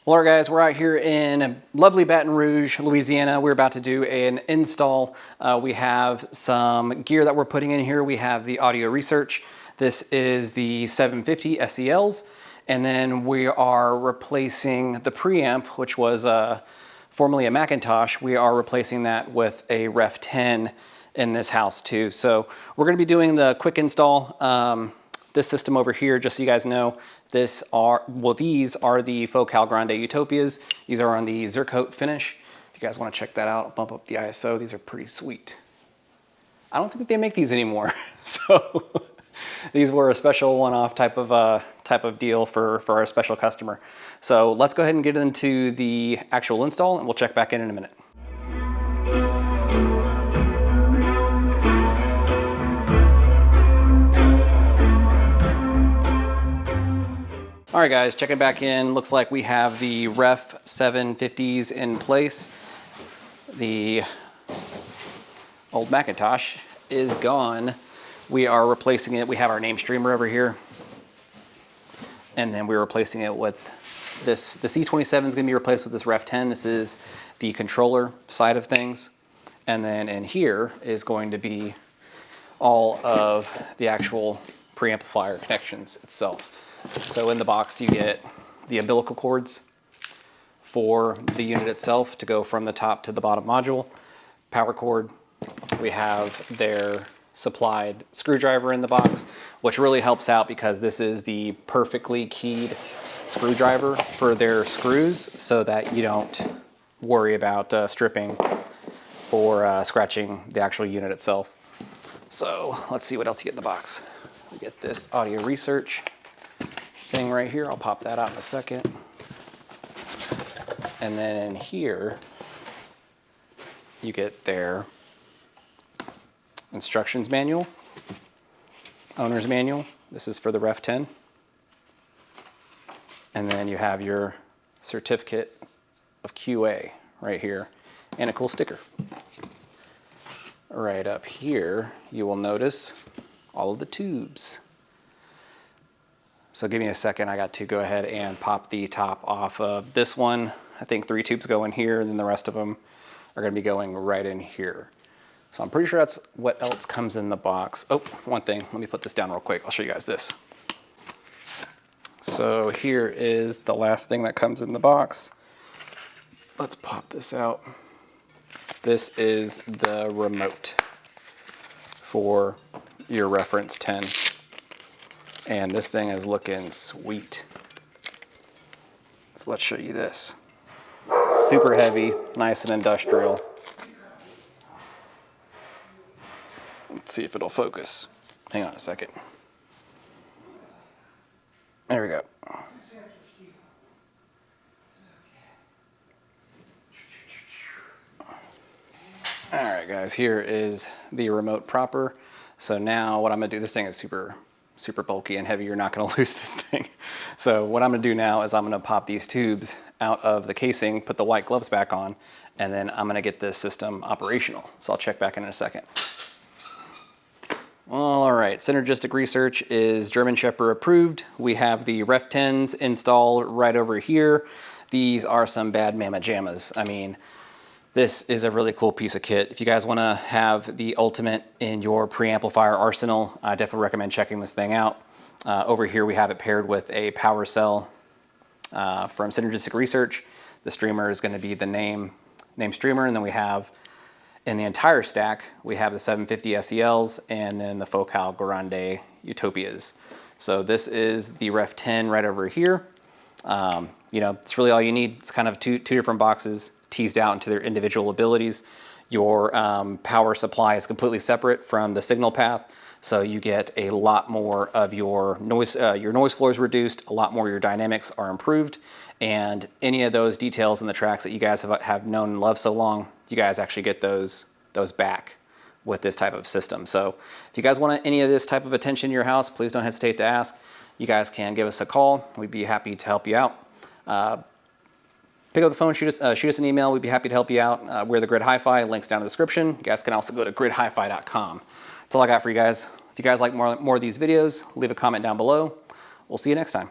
Well, all right, guys, we're out here in lovely Baton Rouge, Louisiana. We're about to do an install. We have some gear that we're putting in here. We have the audio research. This is the 750 SELs. And then we are replacing the preamp, which was formerly a Macintosh. We are replacing that with a Ref 10 in this house too. So we're gonna be doing the quick install. This system over here, just so you guys know, these are the Focal Grande Utopias. These are on the Zercoat finish. If you guys want to check that out, I'll bump up the ISO. These are pretty sweet. I don't think they make these anymore. So these were a special one-off type of deal for our special customer. So let's go ahead and get into the actual install, and we'll check back in a minute. All right, guys, checking back in. Looks like we have the Ref 750s in place. The old Macintosh is gone. We are replacing it. We have our name streamer over here. And then we're replacing it with this. The C27 is gonna be replaced with this Ref 10. This is the controller side of things. And then in here is going to be all of the actual preamplifier connections itself. So in the box you get the umbilical cords for the unit itself to go from the top to the bottom module, power cord. We have their supplied screwdriver in the box, which really helps out because this is the perfectly keyed screwdriver for their screws so that you don't worry about stripping or scratching the actual unit itself. So let's see what else you get in the box. We get this audio research thing right here. I'll pop that out in a second. And then in here, you get their instructions manual, owner's manual. This is for the Ref 10. And then you have your certificate of QA right here and a cool sticker. Right up here, you will notice all of the tubes. So give me a second, I got to go ahead and pop the top off of this one. I think 3 tubes go in here, and then the rest of them are gonna be going right in here. So I'm pretty sure that's what else comes in the box. Oh, one thing, let me put this down real quick. I'll show you guys this. So here is the last thing that comes in the box. Let's pop this out. This is the remote for your Reference 10. And this thing is looking sweet. So let's show you this. Super heavy, nice and industrial. Let's see if it'll focus. Hang on a second. There we go. All right, guys, here is the remote proper. So now what I'm gonna do, this thing is super bulky and heavy. You're not gonna lose this thing. So what I'm gonna do now is I'm gonna pop these tubes out of the casing, put the white gloves back on, and then I'm gonna get this system operational. So I'll check back in a second. All right, Synergistic Research is German Shepherd approved. We have the Ref 10s installed right over here. These are some bad mamma jammas. I mean, this is a really cool piece of kit. If you guys wanna have the ultimate in your preamplifier arsenal, I definitely recommend checking this thing out. Over here we have it paired with a power cell from Synergistic Research. The streamer is gonna be the name streamer, and then we have, in the entire stack, we have the 750 SELs and then the Focal Grande Utopias. So this is the Ref 10 right over here. You know, it's really all you need. It's kind of two different boxes teased out into their individual abilities. Your power supply is completely separate from the signal path, so you get a lot more of your noise floor is reduced, a lot more of your dynamics are improved, and any of those details in the tracks that you guys have known and loved so long, you guys actually get those back with this type of system. So if you guys want any of this type of attention in your house, please don't hesitate to ask. You guys can give us a call. We'd be happy to help you out. Pick up the phone, shoot us an email. We'd be happy to help you out. We're the Grid Hi-Fi. Links down in the description. You guys can also go to gridhifi.com. That's all I got for you guys. If you guys like more of these videos, leave a comment down below. We'll see you next time.